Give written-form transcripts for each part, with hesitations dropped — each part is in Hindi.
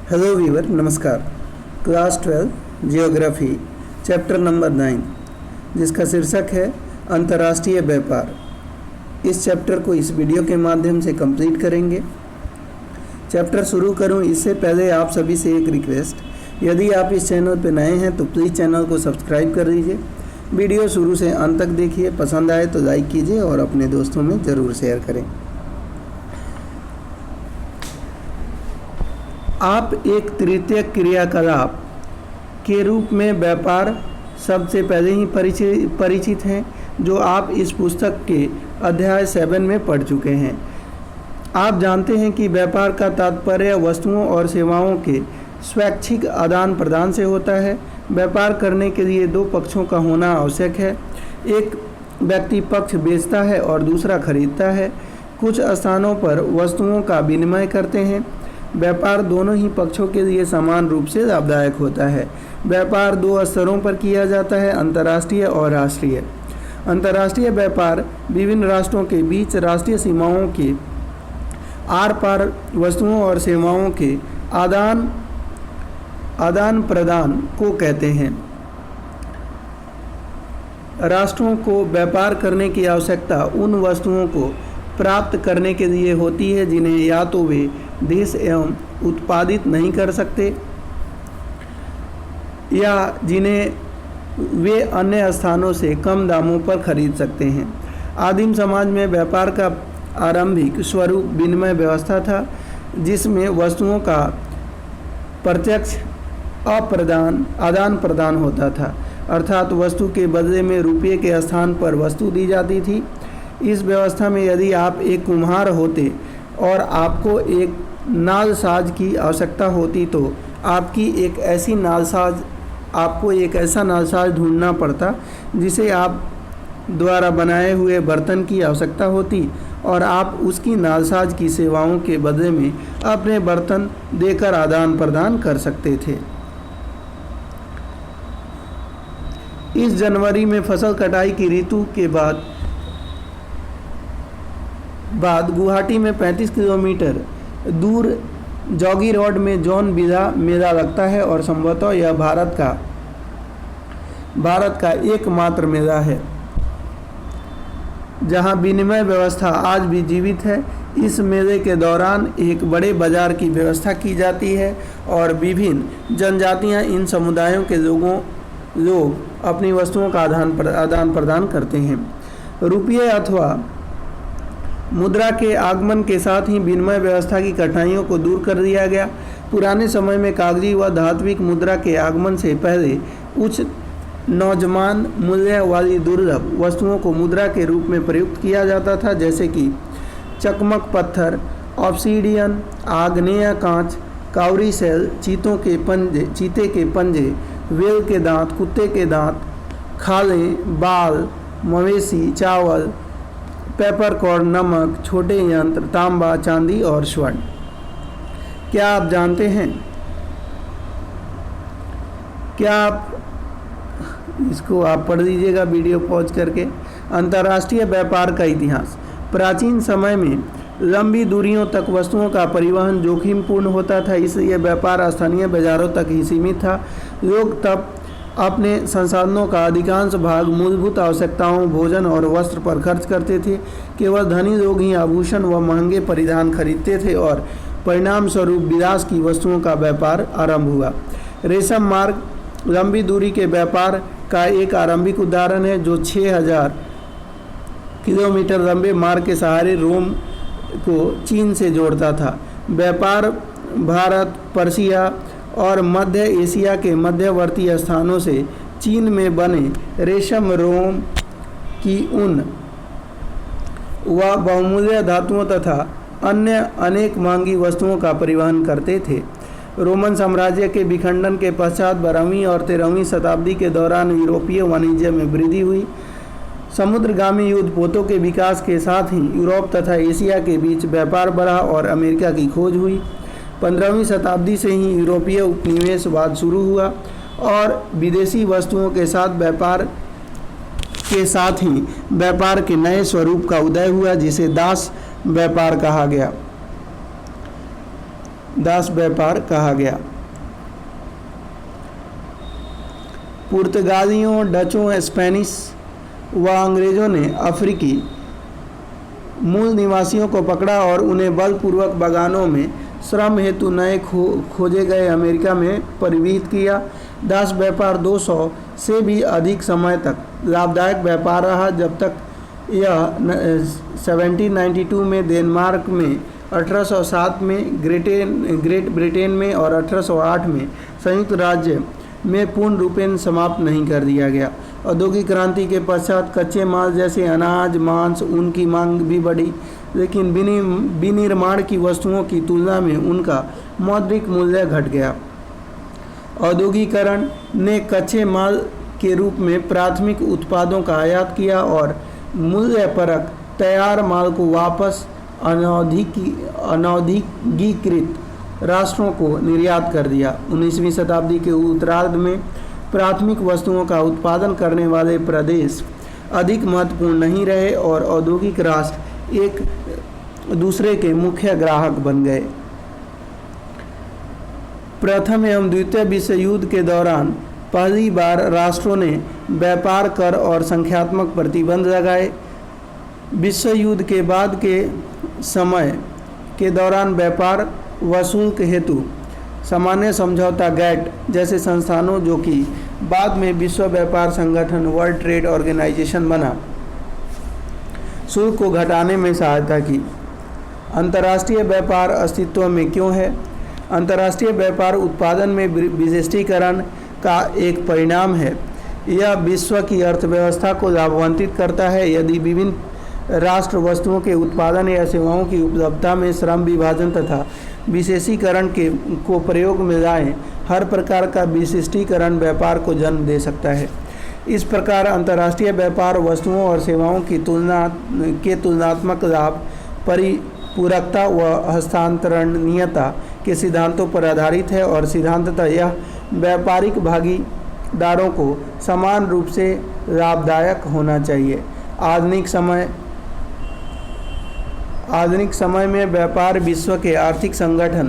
हेलो वीवर, नमस्कार। क्लास 12 जियोग्राफी चैप्टर नंबर 9 जिसका शीर्षक है अंतर्राष्ट्रीय व्यापार। इस चैप्टर को इस वीडियो के माध्यम से कंप्लीट करेंगे। चैप्टर शुरू करूं इससे पहले आप सभी से एक रिक्वेस्ट, यदि आप इस चैनल पर नए हैं तो प्लीज़ चैनल को सब्सक्राइब कर दीजिए। वीडियो शुरू से अंत तक देखिए, पसंद आए तो लाइक कीजिए और अपने दोस्तों में ज़रूर शेयर करें। आप एक तृतीय क्रियाकलाप के रूप में व्यापार शब्द से पहले ही परिचित हैं, जो आप इस पुस्तक के अध्याय 7 में पढ़ चुके हैं। आप जानते हैं कि व्यापार का तात्पर्य वस्तुओं और सेवाओं के स्वैच्छिक आदान प्रदान से होता है। व्यापार करने के लिए दो पक्षों का होना आवश्यक है। एक व्यक्ति पक्ष बेचता है और दूसरा खरीदता है। कुछ स्थानों पर वस्तुओं का विनिमय करते हैं। व्यापार दोनों ही पक्षों के लिए समान रूप से लाभदायक होता है। व्यापार दो स्तरों पर किया जाता है, अंतर्राष्ट्रीय और राष्ट्रीय। अंतर्राष्ट्रीय व्यापार विभिन्न राष्ट्रों के बीच राष्ट्रीय सीमाओं के आर पार वस्तुओं और सेवाओं के आदान प्रदान को कहते हैं। राष्ट्रों को व्यापार करने की आवश्यकता उन वस्तुओं को प्राप्त करने के लिए होती है जिन्हें या तो वे देश एवं उत्पादित नहीं कर सकते या जिन्हें वे अन्य स्थानों से कम दामों पर खरीद सकते हैं। आदिम समाज में व्यापार का आरंभिक स्वरूप विनिमय व्यवस्था था, जिसमें वस्तुओं का प्रत्यक्ष आदान प्रदान होता था, अर्थात वस्तु के बदले में रुपये के स्थान पर वस्तु दी जाती थी। इस व्यवस्था में यदि आप एक कुम्हार होते और आपको एक नालसाज की आवश्यकता होती तो आपको एक ऐसा नालसाज ढूंढना पड़ता जिसे आप द्वारा बनाए हुए बर्तन की आवश्यकता होती और आप उसकी नालसाज की सेवाओं के बदले में अपने बर्तन देकर आदान प्रदान कर सकते थे। इस जनवरी में फसल कटाई की ऋतु के बाद गुवाहाटी में 35 किलोमीटर दूर जॉगी रोड में जॉन बिदा मेला लगता है और संभवतः यह भारत का एकमात्र मेला है जहां विनिमय व्यवस्था आज भी जीवित है। इस मेले के दौरान एक बड़े बाजार की व्यवस्था की जाती है और विभिन्न जनजातियां इन समुदायों के लोग अपनी वस्तुओं का आदान प्रदान करते हैं। रुपये अथवा मुद्रा के आगमन के साथ ही विनिमय व्यवस्था की कठिनाइयों को दूर कर दिया गया। पुराने समय में कागजी व धात्विक मुद्रा के आगमन से पहले उच्च नौजवान मूल्य वाली दुर्लभ वस्तुओं को मुद्रा के रूप में प्रयुक्त किया जाता था, जैसे कि चकमक पत्थर, ऑब्सीडियन, आग्नेय कांच, काउरी सेल, चीते के पंजे, वेल के दांत, कुत्ते के दांत, खालें, बाल, मवेशी, चावल, पेपरकॉर्न, नमक, छोटे यंत्र, तांबा, चांदी और स्वर्ण। क्या आप जानते हैं, इसको आप पढ़ लीजिएगा वीडियो पॉज करके। अंतर्राष्ट्रीय व्यापार का इतिहास। प्राचीन समय में लंबी दूरियों तक वस्तुओं का परिवहन जोखिमपूर्ण होता था, इसलिए व्यापार स्थानीय बाजारों तक ही सीमित था। लोग तब अपने संसाधनों का अधिकांश भाग मूलभूत आवश्यकताओं, भोजन और वस्त्र पर खर्च करते थे। केवल धनी लोग ही आभूषण व महंगे परिधान खरीदते थे और परिणाम स्वरूप विलास की वस्तुओं का व्यापार आरंभ हुआ। रेशम मार्ग लंबी दूरी के व्यापार का एक आरंभिक उदाहरण है, जो 6000 किलोमीटर लंबे मार्ग के सहारे रोम को चीन से जोड़ता था। व्यापार भारत, पर्शिया और मध्य एशिया के मध्यवर्ती स्थानों से चीन में बने रेशम, रोम की ऊन व बहुमूल्य धातुओं तथा अन्य अनेक महंगी वस्तुओं का परिवहन करते थे। रोमन साम्राज्य के विखंडन के पश्चात 12वीं और 13वीं शताब्दी के दौरान यूरोपीय वाणिज्य में वृद्धि हुई। समुद्रगामी युद्धपोतों के विकास के साथ ही यूरोप तथा एशिया के बीच व्यापार बढ़ा और अमेरिका की खोज हुई। 15वीं शताब्दी से ही यूरोपीय उपनिवेशवाद शुरू हुआ और विदेशी वस्तुओं के साथ व्यापार के नए स्वरूप का उदय हुआ, जिसे दास व्यापार कहा गया। दास व्यापार कहा गया। पुर्तगालियों, डचों, स्पेनिश व अंग्रेज़ों ने अफ्रीकी मूल निवासियों को पकड़ा और उन्हें बलपूर्वक बागानों में श्रम हेतु नए खोजे गए अमेरिका में परिवहित किया। दास व्यापार 200 से भी अधिक समय तक लाभदायक व्यापार रहा, जब तक यह 1792 में डेनमार्क में, 1807 में ग्रेट ब्रिटेन में और 1808 में संयुक्त राज्य में पूर्ण रूपेण समाप्त नहीं कर दिया गया। औद्योगिक क्रांति के पश्चात कच्चे माल जैसे अनाज, मांस, ऊन की मांग भी बढ़ी, लेकिन विनिर्माण की वस्तुओं की तुलना में उनका मौद्रिक मूल्य घट गया। औद्योगिकरण ने कच्चे माल के रूप में प्राथमिक उत्पादों का आयात किया और मूल्यपरक तैयार माल को वापस अनौद्योगिकीकृत राष्ट्रों को निर्यात कर दिया। 19वीं शताब्दी के उत्तरार्ध में प्राथमिक वस्तुओं का उत्पादन करने वाले प्रदेश अधिक महत्वपूर्ण नहीं रहे और औद्योगिक राष्ट्र एक दूसरे के मुख्य ग्राहक बन गए। प्रथम एवं द्वितीय विश्व युद्ध के दौरान पहली बार राष्ट्रों ने व्यापार कर और संख्यात्मक प्रतिबंध लगाए। विश्व युद्ध के बाद के समय के दौरान व्यापार व शुल्क हेतु सामान्य समझौता गैट जैसे संस्थानों, जो कि बाद में विश्व व्यापार संगठन वर्ल्ड ट्रेड ऑर्गेनाइजेशन बना, शुल्क को घटाने में सहायता की। अंतर्राष्ट्रीय व्यापार अस्तित्व में क्यों है? अंतर्राष्ट्रीय व्यापार उत्पादन में विशिष्टीकरण का एक परिणाम है। यह विश्व की अर्थव्यवस्था को लाभान्वित करता है। यदि विभिन्न राष्ट्र वस्तुओं के उत्पादन या सेवाओं की उपलब्धता में श्रम विभाजन तथा विशेषीकरण को प्रयोग में लाएं, हर प्रकार का विशिष्टीकरण व्यापार को जन्म दे सकता है। इस प्रकार अंतर्राष्ट्रीय व्यापार वस्तुओं और सेवाओं की तुलनात्मक लाभ, परिपूरकता व हस्तांतरणीयता के सिद्धांतों पर आधारित है और सिद्धांततः यह व्यापारिक भागीदारों को समान रूप से लाभदायक होना चाहिए। आधुनिक समय में व्यापार विश्व के आर्थिक संगठन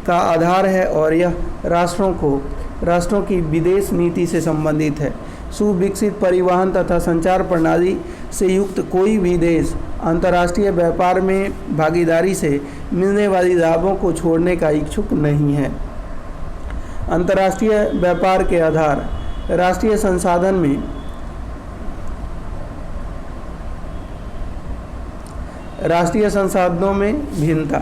का आधार है और यह राष्ट्रों की विदेश नीति से संबंधित है। सुविकसित परिवहन तथा संचार प्रणाली से युक्त कोई भी देश अंतर्राष्ट्रीय व्यापार में भागीदारी से मिलने वाली लाभों को छोड़ने का इच्छुक नहीं है। अंतर्राष्ट्रीय व्यापार के आधार, राष्ट्रीय संसाधनों में भिन्नता,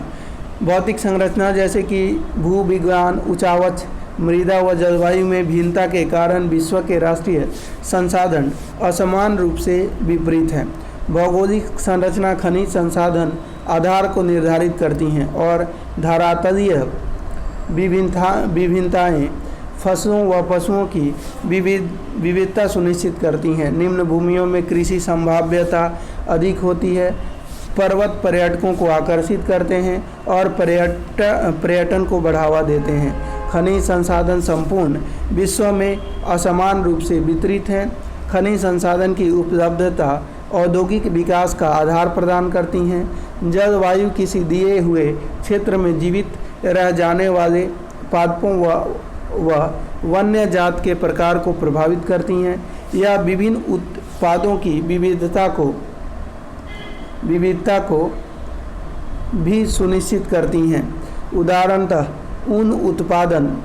भौतिक संरचना जैसे कि भूविज्ञान, उचावच, मृदा व जलवायु में भिन्नता के कारण विश्व के राष्ट्रीय संसाधन असमान रूप से विपरीत हैं। भौगोलिक संरचना खनिज संसाधन आधार को निर्धारित करती हैं और धरातलीय विभिन्नताएं फसलों व पशुओं की विविधता सुनिश्चित करती हैं। निम्न भूमियों में कृषि संभाव्यता अधिक होती है। पर्वत पर्यटकों को आकर्षित करते हैं और पर्यटन को बढ़ावा देते हैं। खनिज संसाधन संपूर्ण विश्व में असमान रूप से वितरित हैं। खनिज संसाधन की उपलब्धता औद्योगिक विकास का आधार प्रदान करती हैं। जलवायु किसी दिए हुए क्षेत्र में जीवित रह जाने वाले पादपों व वन्य जात के प्रकार को प्रभावित करती हैं। यह विभिन्न उत्पादों की विविधता को भी सुनिश्चित करती हैं। उदाहरणतः ऊन उत्पादन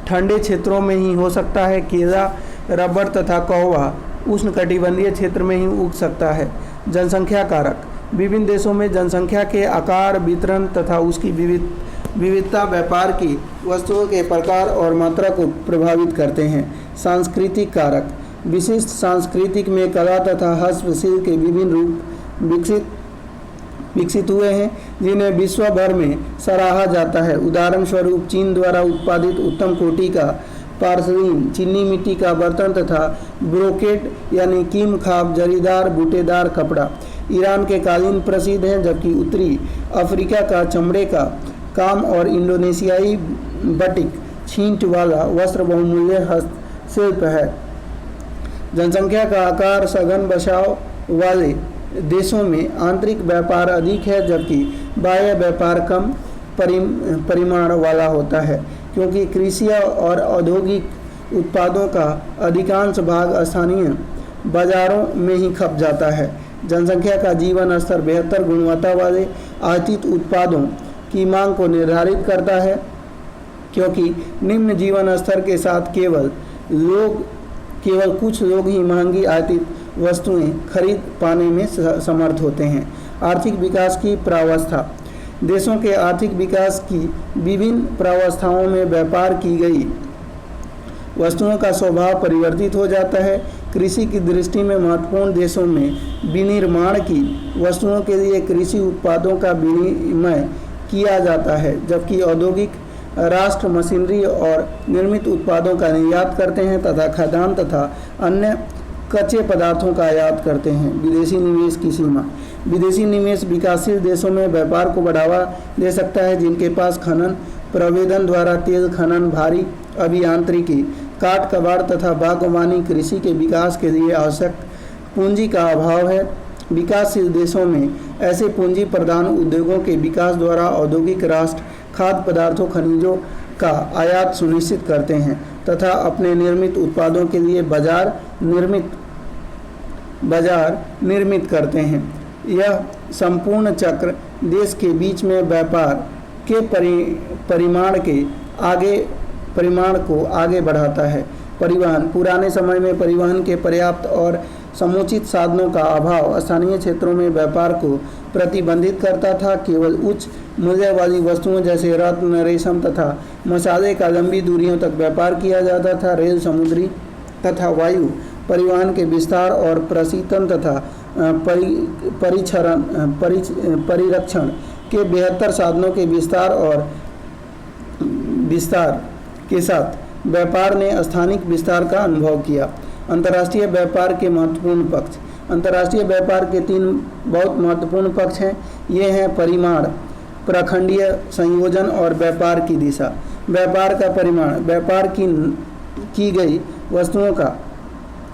ठंडे क्षेत्रों में ही हो सकता है। केला, रबर तथा कहवा उष्णकटिबंधीय क्षेत्र में ही उग सकता है। जनसंख्या कारक, विभिन्न देशों में जनसंख्या के आकार, वितरण तथा उसकी विविधता व्यापार की वस्तुओं के प्रकार और मात्रा को प्रभावित करते हैं। सांस्कृतिक कारक, विशिष्ट सांस्कृतिक में कला तथा हस्तशिल्प के विभिन्न रूप विकसित हुए हैं जिन्हें विश्व भर में सराहा जाता है। उदाहरण स्वरूप चीन द्वारा उत्पादित उत्तम कोटि का पार्सलीन, चीनी मिट्टी का बर्तन तथा ब्रोकेट यानी कीम खाब जरीदार बूटेदार कपड़ा। ईरान के कालीन प्रसिद्ध हैं, जबकि उत्तरी अफ्रीका का चमड़े का काम और इंडोनेशियाई बटिक छींट वाला वस्त्र बहुमूल्य हस्तशिल्प है। जनसंख्या का आकार, सघन बसाव वाले देशों में आंतरिक व्यापार अधिक है, जबकि बाह्य व्यापार कम परिमाण वाला होता है, क्योंकि कृषि और औद्योगिक उत्पादों का अधिकांश भाग स्थानीय बाजारों में ही खप जाता है। जनसंख्या का जीवन स्तर बेहतर गुणवत्ता वाले आयातित उत्पादों की मांग को निर्धारित करता है, क्योंकि निम्न जीवन स्तर के साथ केवल कुछ लोग ही महंगी आयातित वस्तुएं खरीद पाने में समर्थ होते हैं। आर्थिक विकास की प्रावस्था। देशों के आर्थिक विकास की विभिन्न प्रावस्थाओं में व्यापार की गई वस्तुओं का स्वभाव परिवर्तित हो जाता है। कृषि की दृष्टि में महत्वपूर्ण देशों में विनिर्माण की वस्तुओं के लिए कृषि उत्पादों का विनिमय किया जाता है, जबकि औद्योगिक राष्ट्र मशीनरी और निर्मित उत्पादों का निर्यात करते हैं तथा खाद्यान्न तथा अन्य कच्चे पदार्थों का आयात करते हैं। विदेशी निवेश की सीमा। विदेशी निवेश विकासशील देशों में व्यापार को बढ़ावा दे सकता है, जिनके पास खनन प्रवेदन द्वारा तेल खनन, भारी अभियांत्रिकी, काट कबाड़ तथा बागवानी कृषि के विकास के लिए आवश्यक पूंजी का अभाव है। विकासशील देशों में ऐसे पूंजी प्रधान उद्योगों के विकास द्वारा औद्योगिक राष्ट्र खाद्य पदार्थों खनिजों का आयात सुनिश्चित करते हैं तथा अपने निर्मित उत्पादों के लिए बाजार निर्मित करते हैं। यह संपूर्ण चक्र देश के बीच में व्यापार के परिमाण को आगे बढ़ाता है। परिवहन। पुराने समय में परिवहन के पर्याप्त और समुचित साधनों का अभाव स्थानीय क्षेत्रों में व्यापार को प्रतिबंधित करता था। केवल उच्च मूल्य वाली वस्तुओं जैसे रत्न, रेशम तथा मसाले का लंबी दूरियों तक व्यापार किया जाता था। रेल, समुद्री तथा वायु परिवहन के विस्तार और प्रशीतन तथा परिरक्षण के बेहतर साधनों के विस्तार के साथ व्यापार ने स्थानिक विस्तार का अनुभव किया। अंतर्राष्ट्रीय व्यापार के महत्वपूर्ण पक्ष। अंतर्राष्ट्रीय व्यापार के 3 बहुत महत्वपूर्ण पक्ष हैं। ये हैं परिमाण, प्रखंडीय संयोजन और व्यापार की दिशा। व्यापार का परिमाण। व्यापार की गई वस्तुओं का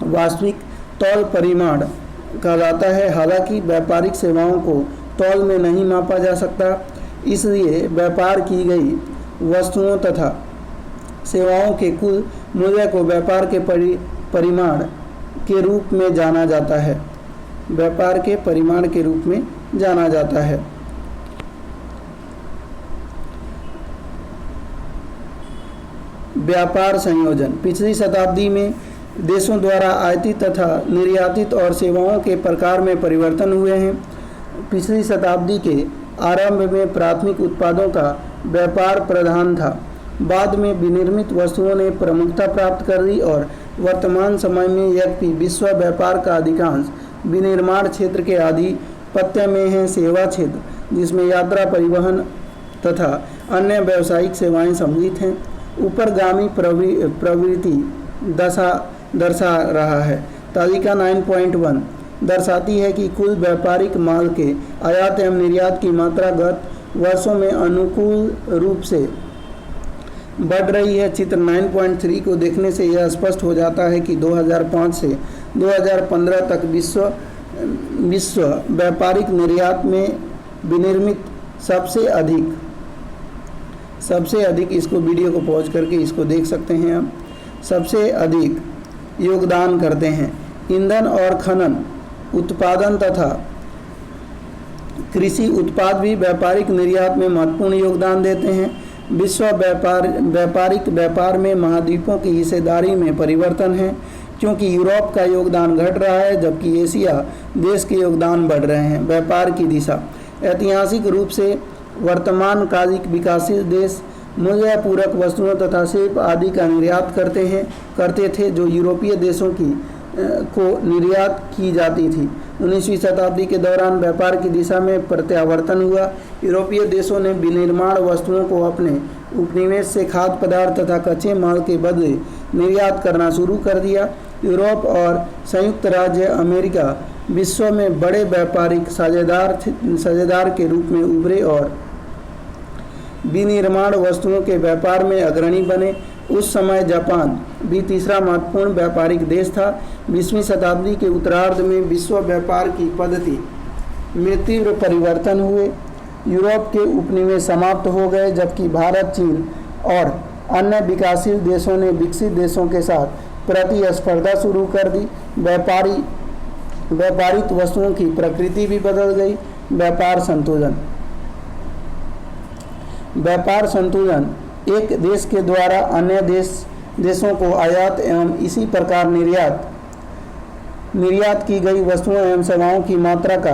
वास्तविक तौल परिमाण कहलाता है। हालांकि व्यापारिक सेवाओं को तौल में नहीं मापा जा सकता, इसलिए व्यापार की गई वस्तुओं तथा सेवाओं के कुल मूल्य को व्यापार के परिमाण के रूप में जाना जाता है। व्यापार के परिमाण के रूप में जाना जाता है। व्यापार संयोजन। पिछली शताब्दी में देशों द्वारा आयातित तथा निर्यातित और सेवाओं के प्रकार में परिवर्तन हुए हैं। पिछली शताब्दी के आरंभ में प्राथमिक उत्पादों का व्यापार प्रधान था। बाद में विनिर्मित वस्तुओं ने प्रमुखता प्राप्त कर ली और वर्तमान समय में यद्यपि विश्व व्यापार का अधिकांश विनिर्माण क्षेत्र के आधिपत्य में है, सेवा क्षेत्र, जिसमें यात्रा, परिवहन तथा अन्य व्यावसायिक सेवाएं सम्मिलित हैं, ऊपरगामी प्रवृत्ति दर्शा रहा है। तालिका 9.1 दर्शाती है कि कुल व्यापारिक माल के आयात एवं निर्यात की मात्रा गत वर्षों में अनुकूल रूप से बढ़ रही है। चित्र 9.3 को देखने से यह स्पष्ट हो जाता है कि 2005 से 2015 तक विश्व व्यापारिक निर्यात में विनिर्मित सबसे अधिक इसको वीडियो को पॉज करके इसको देख सकते हैं आप, सबसे अधिक योगदान करते हैं ईंधन और खनन उत्पादन तथा कृषि उत्पाद भी व्यापारिक निर्यात में महत्वपूर्ण योगदान देते हैं। विश्व व्यापारिक व्यापार में महाद्वीपों की हिस्सेदारी में परिवर्तन है, क्योंकि यूरोप का योगदान घट रहा है जबकि एशिया देश के योगदान बढ़ रहे हैं। व्यापार की दिशा। ऐतिहासिक रूप से वर्तमान कालिक विकासशील देश मूल्य पूरक वस्तुओं तथा शिल्प आदि का निर्यात करते थे, जो यूरोपीय देशों को निर्यात की जाती थी। 19वीं शताब्दी के दौरान व्यापार की दिशा में प्रत्यावर्तन हुआ। यूरोपीय देशों ने विनिर्माण वस्तुओं को अपने उपनिवेश से खाद्य पदार्थ तथा कच्चे माल के बदले निर्यात करना शुरू कर दिया। यूरोप और संयुक्त राज्य अमेरिका विश्व में बड़े व्यापारिक साझेदार के रूप में उभरे और विनिर्माण वस्तुओं के व्यापार में अग्रणी बने। उस समय जापान भी तीसरा महत्वपूर्ण व्यापारिक देश था। 20वीं शताब्दी के उत्तरार्ध में विश्व व्यापार की पद्धति में तीव्र परिवर्तन हुए। यूरोप के उपनिवेश समाप्त हो गए, जबकि भारत, चीन और अन्य विकासशील देशों ने विकसित देशों के साथ प्रतिस्पर्धा शुरू कर दी। व्यापारिक वस्तुओं की प्रकृति भी बदल गई। व्यापार संतुलन एक देश के द्वारा अन्य देशों को आयात एवं इसी प्रकार निर्यात की गई वस्तुओं एवं सेवाओं की मात्रा का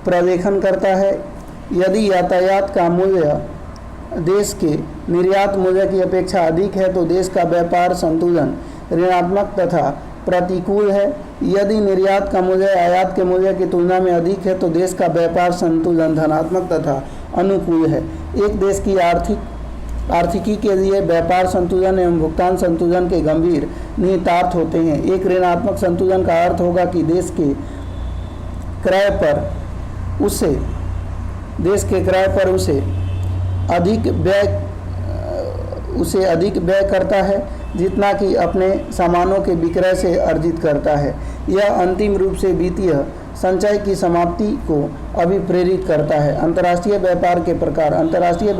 प्रलेखन करता है। यदि यातायात का मूल्य देश के निर्यात मूल्य की अपेक्षा अधिक है तो देश का व्यापार संतुलन ऋणात्मक तथा प्रतिकूल है। यदि निर्यात का मूल्य आयात के मूल्य की तुलना में अधिक है तो देश का व्यापार संतुलन धनात्मक तथा अनुकूल है। एक देश की आर्थिकी के लिए व्यापार संतुलन एवं भुगतान संतुलन के गंभीर निहितार्थ होते हैं। एक ऋणात्मक संतुलन का अर्थ होगा कि देश के क्रय पर उसे अधिक व्यय करता है जितना कि अपने सामानों के विक्रय से अर्जित करता है। यह अंतिम रूप से वित्तीय संचय की समाप्ति को अभिप्रेरित करता है। अंतर्राष्ट्रीय व्यापार के प्रकार। अंतर्राष्ट्रीय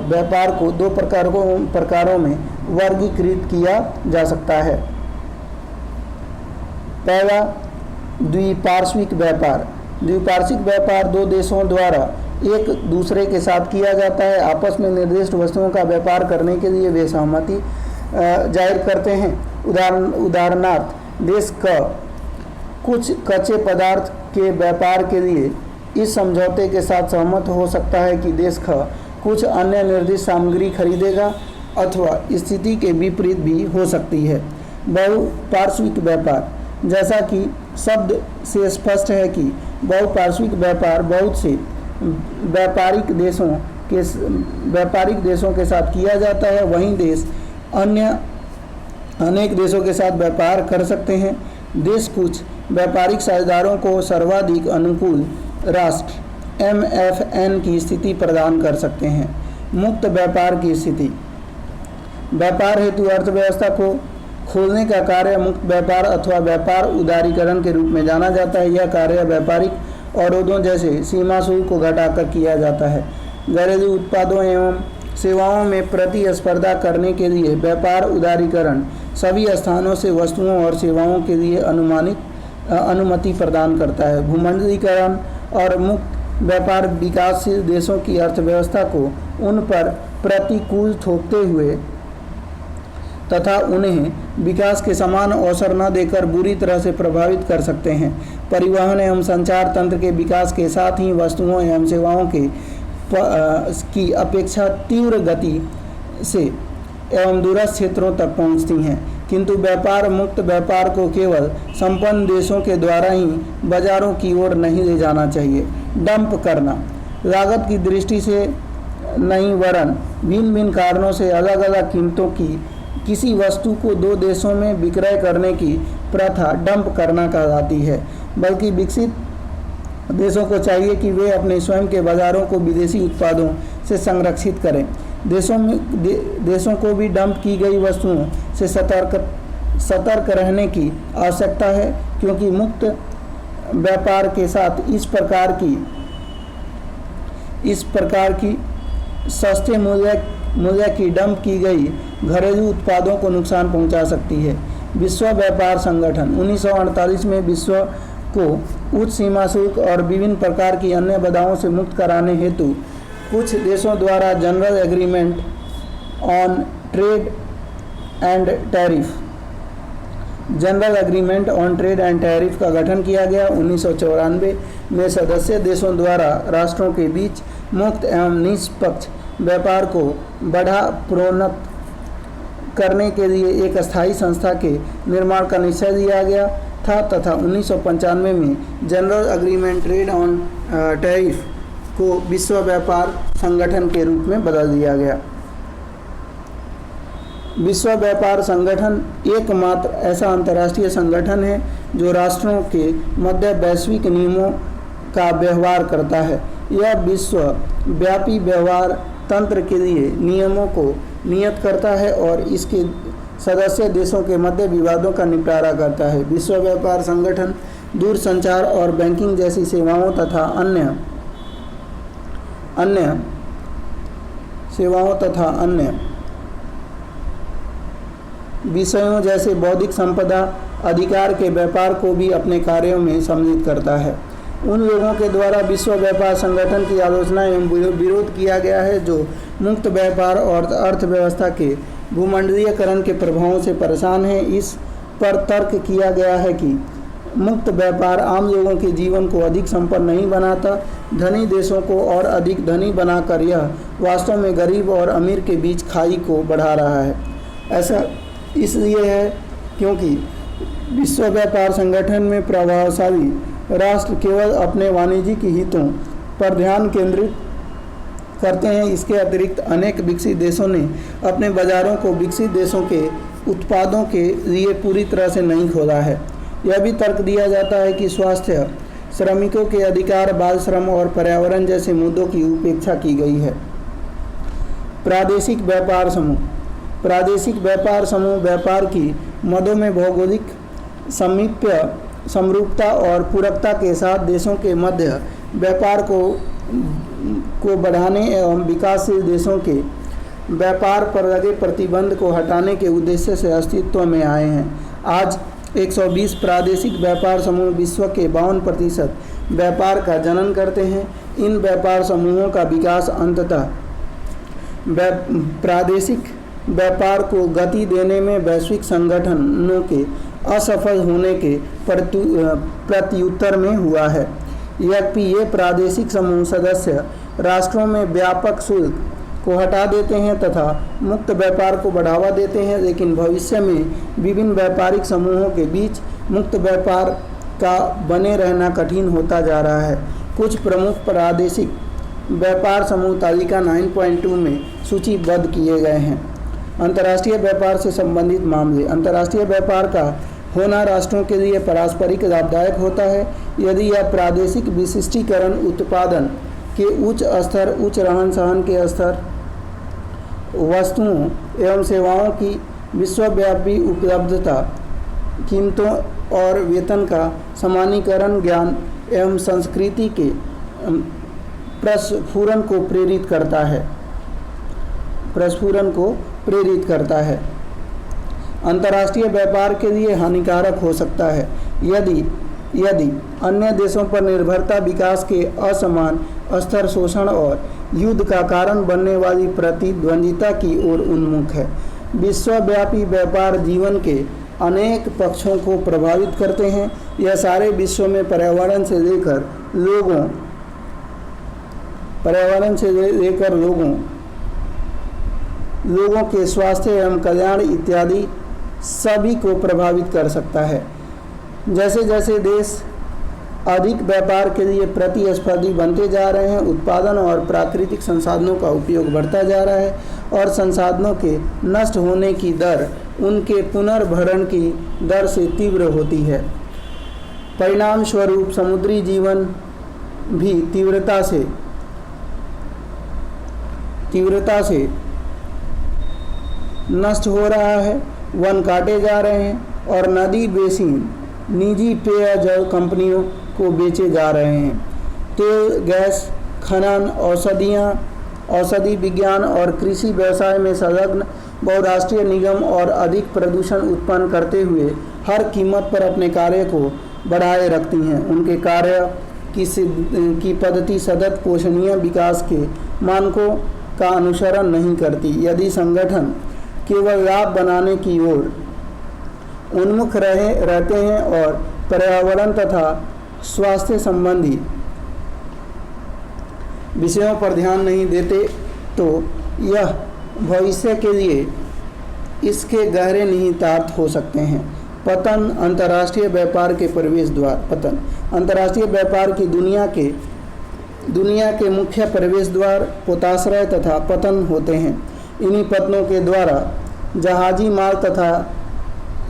व्यापार को दो प्रकारों में वर्गीकृत किया जा सकता है। पहला, द्विपार्श्विक व्यापार। द्विपार्श्विक व्यापार दो देशों द्वारा एक दूसरे के साथ किया जाता है। आपस में निर्दिष्ट वस्तुओं का व्यापार करने के लिए वे सहमति जाहिर करते हैं। उदाहरणार्थ, देश का कुछ कच्चे पदार्थ के व्यापार के लिए इस समझौते के साथ सहमत हो सकता है कि देश का कुछ अन्य निर्दिष्ट सामग्री खरीदेगा, अथवा स्थिति के विपरीत भी हो सकती है। बहुपार्श्विक व्यापार। जैसा कि शब्द से स्पष्ट है कि बहुपार्श्विक व्यापार बहुत से व्यापारिक देशों के साथ किया जाता है, वहीं देश अन्य अनेक देशों के साथ व्यापार कर सकते हैं। देश कुछ व्यापारिक साझेदारों को सर्वाधिक अनुकूल राष्ट्र MFN की स्थिति प्रदान कर सकते हैं। मुक्त व्यापार की स्थिति। व्यापार हेतु अर्थव्यवस्था को खोलने का कार्य मुक्त व्यापार अथवा व्यापार उदारीकरण के रूप में जाना जाता है। यह कार्य व्यापारिक अवरोधों जैसे सीमा शुल्क को घटाकर किया जाता है। घरेलू उत्पादों एवं सेवाओं में प्रतिस्पर्धा करने के लिए व्यापार उदारीकरण सभी स्थानों से वस्तुओं और सेवाओं के लिए अनुमति प्रदान करता है। भूमंडलीकरण और मुक्त व्यापार विकासशील देशों की अर्थव्यवस्था को उन पर प्रतिकूल थोपते हुए तथा उन्हें विकास के समान अवसर न देकर बुरी तरह से प्रभावित कर सकते हैं। परिवहन एवं संचार तंत्र के विकास के साथ ही वस्तुओं एवं सेवाओं की अपेक्षा तीव्र गति से एवं दूरस्थ क्षेत्रों तक पहुंचती हैं, किंतु व्यापार मुक्त व्यापार को केवल संपन्न देशों के द्वारा ही बाजारों की ओर नहीं ले जाना चाहिए। डंप करना। लागत की दृष्टि से नहीं वरन भिन्न भिन्न कारणों से अलग अलग कीमतों की किसी वस्तु को दो देशों में विक्रय करने की प्रथा डंप करना कहलाती है। बल्कि विकसित देशों को चाहिए कि वे अपने स्वयं के बाजारों को विदेशी उत्पादों से संरक्षित करें। देशों को भी डंप की गई वस्तुओं से सतर्क रहने की आवश्यकता है, क्योंकि मुक्त व्यापार के साथ इस प्रकार की सस्ते मूल्य की डंप की गई घरेलू उत्पादों को नुकसान पहुंचा सकती है। विश्व व्यापार संगठन 1948 में विश्व को उच्च सीमा शुल्क और विभिन्न प्रकार की अन्य बाधाओं से मुक्त कराने हेतु कुछ देशों द्वारा general agreement on trade and tariff का गठन किया गया। 1994 में सदस्य देशों द्वारा राष्ट्रों के बीच मुक्त एवं निष्पक्ष व्यापार को प्रोन्नत करने के लिए एक अस्थायी संस्था के निर्माण का निश्चय लिया गया था तथा 1995 में general agreement trade on tariff को विश्व व्यापार संगठन के रूप में बदल दिया गया। विश्व व्यापार संगठन एकमात्र ऐसा अंतर्राष्ट्रीय संगठन है जो राष्ट्रों के मध्य वैश्विक नियमों का व्यवहार करता है। यह विश्वव्यापी व्यवहार तंत्र के लिए नियमों को नियत करता है और इसके सदस्य देशों के मध्य विवादों का निपटारा करता है। विश्व व्यापार संगठन दूरसंचार और बैंकिंग जैसी सेवाओं तथा अन्य तथा अन्य विषयों जैसे बौद्धिक संपदा अधिकार के व्यापार को भी अपने कार्यों में सम्मिलित करता है। उन लोगों के द्वारा विश्व व्यापार संगठन की आलोचना एवं विरोध किया गया है जो मुक्त व्यापार और अर्थव्यवस्था के भूमंडलीयकरण के प्रभावों से परेशान हैं। इस पर तर्क किया गया है कि मुक्त व्यापार आम लोगों के जीवन को अधिक संपन्न नहीं बनाता, धनी देशों को और अधिक धनी बनाकर यह वास्तव में गरीब और अमीर के बीच खाई को बढ़ा रहा है। ऐसा इसलिए है क्योंकि विश्व व्यापार संगठन में प्रभावशाली राष्ट्र केवल अपने वाणिज्यिक हितों पर ध्यान केंद्रित करते हैं। इसके अतिरिक्त अनेक विकसित देशों ने अपने बाजारों को विकसित देशों के उत्पादों के लिए पूरी तरह से नहीं खोला है। यह भी तर्क दिया जाता है कि स्वास्थ्य, श्रमिकों के अधिकार, बाल श्रम और पर्यावरण जैसे मुद्दों की उपेक्षा की गई है। प्रादेशिक व्यापार समूह व्यापार की मदों में भौगोलिक समीप्य, समरूपता और पूरकता के साथ देशों के मध्य व्यापार को बढ़ाने एवं विकासशील देशों के व्यापार पर लगे प्रतिबंध को हटाने के उद्देश्य से अस्तित्व में आए हैं। आज 120 प्रादेशिक व्यापार समूह विश्व के 52% व्यापार का जनन करते हैं। इन व्यापार समूहों का विकास अंततः प्रादेशिक व्यापार को गति देने में वैश्विक संगठनों के असफल होने के प्रत्युत्तर में हुआ है। यद्यपि ये प्रादेशिक समूह सदस्य राष्ट्रों में व्यापक शुल्क को हटा देते हैं तथा मुक्त व्यापार को बढ़ावा देते हैं, लेकिन भविष्य में विभिन्न व्यापारिक समूहों के बीच मुक्त व्यापार का बने रहना कठिन होता जा रहा है। कुछ प्रमुख प्रादेशिक व्यापार समूह तालिका 9.2 में सूचीबद्ध किए गए हैं। अंतर्राष्ट्रीय व्यापार से संबंधित मामले। अंतर्राष्ट्रीय व्यापार का होना राष्ट्रों के लिए पारस्परिक लाभदायक होता है यदि यह प्रादेशिक विशिष्टीकरण, उत्पादन के उच्च स्तर, उच्च रहन सहन के स्तर, वस्तुओं एवं सेवाओं की विश्वव्यापी उपलब्धता, कीमतों और वेतन का समानीकरण, ज्ञान एवं संस्कृति के प्रस्फुरन को प्रेरित करता है। अंतर्राष्ट्रीय व्यापार के लिए हानिकारक हो सकता है यदि अन्य देशों पर निर्भरता विकास के असमान स्तर, शोषण और युद्ध का कारण बनने वाली प्रतिद्वंदिता की ओर उन्मुख है। विश्वव्यापी व्यापार जीवन के अनेक पक्षों को प्रभावित करते हैं। यह सारे विश्व में पर्यावरण से लेकर लोगों के स्वास्थ्य एवं कल्याण इत्यादि सभी को प्रभावित कर सकता है। जैसे जैसे देश अधिक व्यापार के लिए प्रतिस्पर्धी बनते जा रहे हैं, उत्पादन और प्राकृतिक संसाधनों का उपयोग बढ़ता जा रहा है और संसाधनों के नष्ट होने की दर उनके पुनर्भरण की दर से तीव्र होती है। परिणाम स्वरूप समुद्री जीवन भी तीव्रता से नष्ट हो रहा है, वन काटे जा रहे हैं और नदी बेसिन निजी पेयजल कंपनियों को बेचे जा रहे हैं। तेल, गैस खनन, औषधि विज्ञान और कृषि व्यवसाय में संलग्न बहुराष्ट्रीय निगम और अधिक प्रदूषण उत्पन्न करते हुए हर कीमत पर अपने कार्य को बढ़ाए रखती हैं। उनके कार्य की पद्धति सतत पोषणीय विकास के मानकों का अनुसरण नहीं करती। यदि संगठन केवल लाभ बनाने की ओर उन्मुख रहते हैं और पर्यावरण तथा स्वास्थ्य संबंधी विषयों पर ध्यान नहीं देते तो यह भविष्य के लिए इसके गहरे निहितार्थ हो सकते हैं। पतन, अंतर्राष्ट्रीय व्यापार के प्रवेश द्वार। पतन अंतर्राष्ट्रीय व्यापार की दुनिया के मुख्य प्रवेश द्वार पोताश्रय तथा पतन होते हैं। इन्हीं पतनों के द्वारा जहाजी माल तथा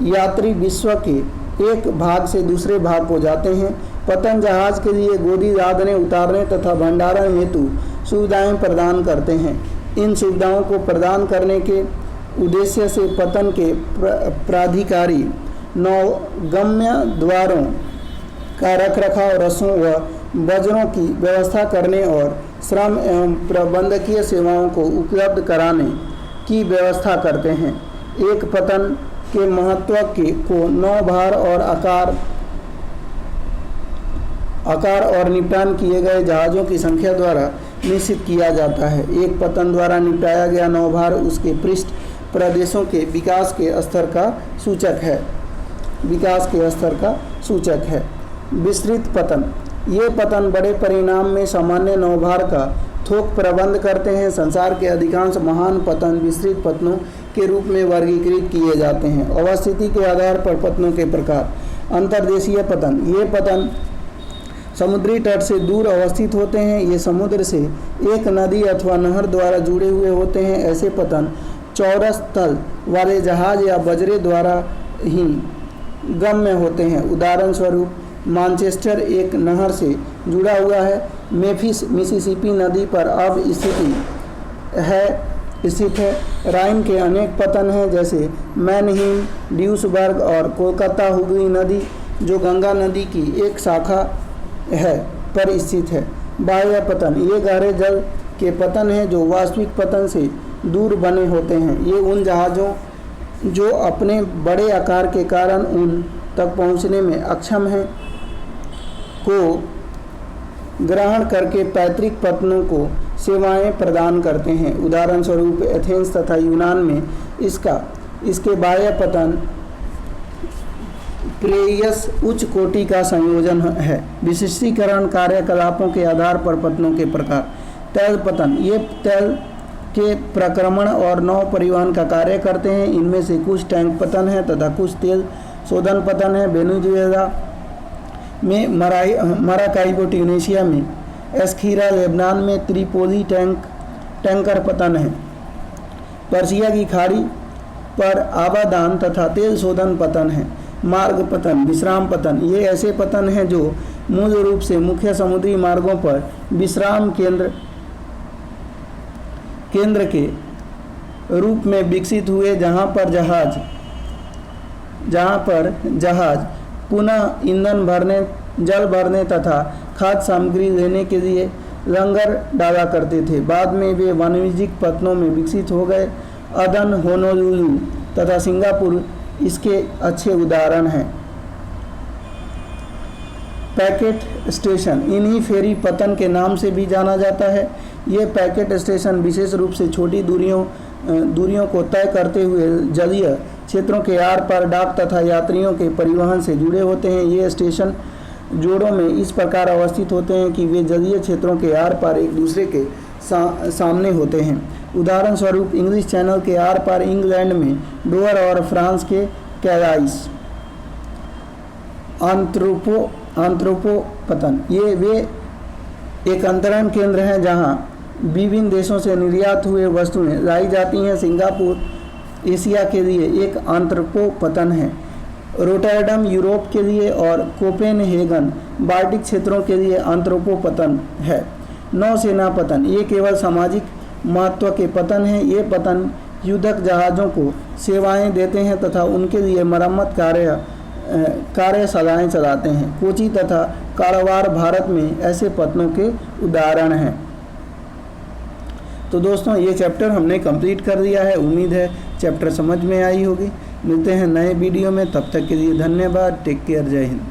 यात्री विश्व के एक भाग से दूसरे भाग को जाते हैं। पतन जहाज के लिए गोदी लादने, उतारने तथा भंडारण हेतु सुविधाएं प्रदान करते हैं। इन सुविधाओं को प्रदान करने के उद्देश्य से पतन के प्राधिकारी नौगम्य द्वारों का रखरखाव, रसों व बजरों की व्यवस्था करने और श्रम एवं प्रबंधकीय सेवाओं को उपलब्ध कराने की व्यवस्था करते हैं। एक पतन के महत्व को नौ भार और आकार और निपटान किए गए जहाज़ों की संख्या द्वारा निश्चित किया जाता है। एक पतन द्वारा निपटाया गया नौभार उसके पृष्ठ प्रदेशों के विकास के स्तर का सूचक है। विस्तृत पतन, ये पतन बड़े परिमाण में सामान्य नौभार का थोक प्रबंध करते हैं। संसार के अधिकांश महान पतन विस्तृत पतनों के रूप में वर्गीकृत किए जाते हैं। अवस्थिति के आधार पर पतनों के प्रकार। अंतर्देशीय पतन, ये पतन समुद्री तट से दूर अवस्थित होते हैं। ये समुद्र से एक नदी अथवा नहर द्वारा जुड़े हुए होते हैं। ऐसे पतन चौरस तल वाले जहाज या बजरे द्वारा ही गम्य होते हैं। उदाहरण स्वरूप मैनचेस्टर एक नहर से जुड़ा हुआ है। मेफिस मिसिसिपी नदी पर अब स्थित है। राइन के अनेक पतन हैं, जैसे मैनहीम, ड्यूसबर्ग और कोलकाता हुगली नदी, जो गंगा नदी की एक शाखा है, पर स्थित है। बाह्य पतन, ये गहरे जल के पतन हैं जो वास्तविक पतन से दूर बने होते हैं। ये उन जहाज़ों जो अपने बड़े आकार के कारण उन तक पहुंचने में अक्षम हैं को ग्रहण करके पैतृक पतनों को सेवाएं प्रदान करते हैं। उदाहरण स्वरूप एथेंस तथा यूनान में इसके बाह्य पतन प्रेयस उच्च कोटि का संयोजन है। विशिष्टीकरण कार्यकलापों के आधार पर पतनों के प्रकार। तैल पतन, ये तैल के प्रक्रमण और नौ परिवहन का कार्य करते हैं। इनमें से कुछ टैंक पतन है तथा कुछ तेल शोधन पतन है। वेनेजुएला में मराकाइबो ट्यूनीशिया में एस्खीरा, लेबनान में त्रिपोली टैंकर पतन है। पर्शिया की खाड़ी पर आबादान तथा तेल शोधन पतन है। मार्ग पतन, विश्राम पतन, ये ऐसे पतन हैं जो मूल रूप से मुख्य समुद्री मार्गों पर विश्राम केंद्र के रूप में विकसित हुए, जहां पर जहाज पुनः ईंधन भरने, जल भरने तथा खाद्य सामग्री लेने के लिए लंगर डाला करते थे। बाद में वे वाणिज्यिक पतनों में विकसित हो गए। अदन, होनोलुलु तथा सिंगापुर इसके अच्छे उदाहरण हैं। पैकेट स्टेशन, इन्हीं फेरी पतन के नाम से भी जाना जाता है। ये पैकेट स्टेशन विशेष रूप से छोटी दूरियों को तय करते हुए जलीय क्षेत्रों के आर पार डाक तथा यात्रियों के परिवहन से जुड़े होते हैं। ये स्टेशन जोड़ों में इस प्रकार अवस्थित होते हैं कि वे जलीय क्षेत्रों के आर पार एक दूसरे के सामने होते हैं। उदाहरण स्वरूप इंग्लिश चैनल के आर पार इंग्लैंड में डोवर और फ्रांस के कैलाइस। आंत्रोपो पतन, ये वे एक अंतरण केंद्र हैं जहां विभिन्न देशों से निर्यात हुए वस्तुएं लाई जाती हैं। सिंगापुर एशिया के लिए एक आंत्रोपो पतन है। रोटरडम यूरोप के लिए और कोपेनहेगन बाल्टिक क्षेत्रों के लिए आंत्रोपो पतन है। नौसेना पतन, ये केवल सामाजिक महत्व के पतन हैं। ये पतन युद्धक जहाज़ों को सेवाएं देते हैं तथा उनके लिए मरम्मत कार्यशालाएं चलाते हैं। कोची तथा कारावार भारत में ऐसे पतनों के उदाहरण हैं। तो दोस्तों, ये चैप्टर हमने कंप्लीट कर दिया है। उम्मीद है चैप्टर समझ में आई होगी। मिलते हैं नए वीडियो में, तब तक के लिए धन्यवाद। टेक केयर, जय हिंद।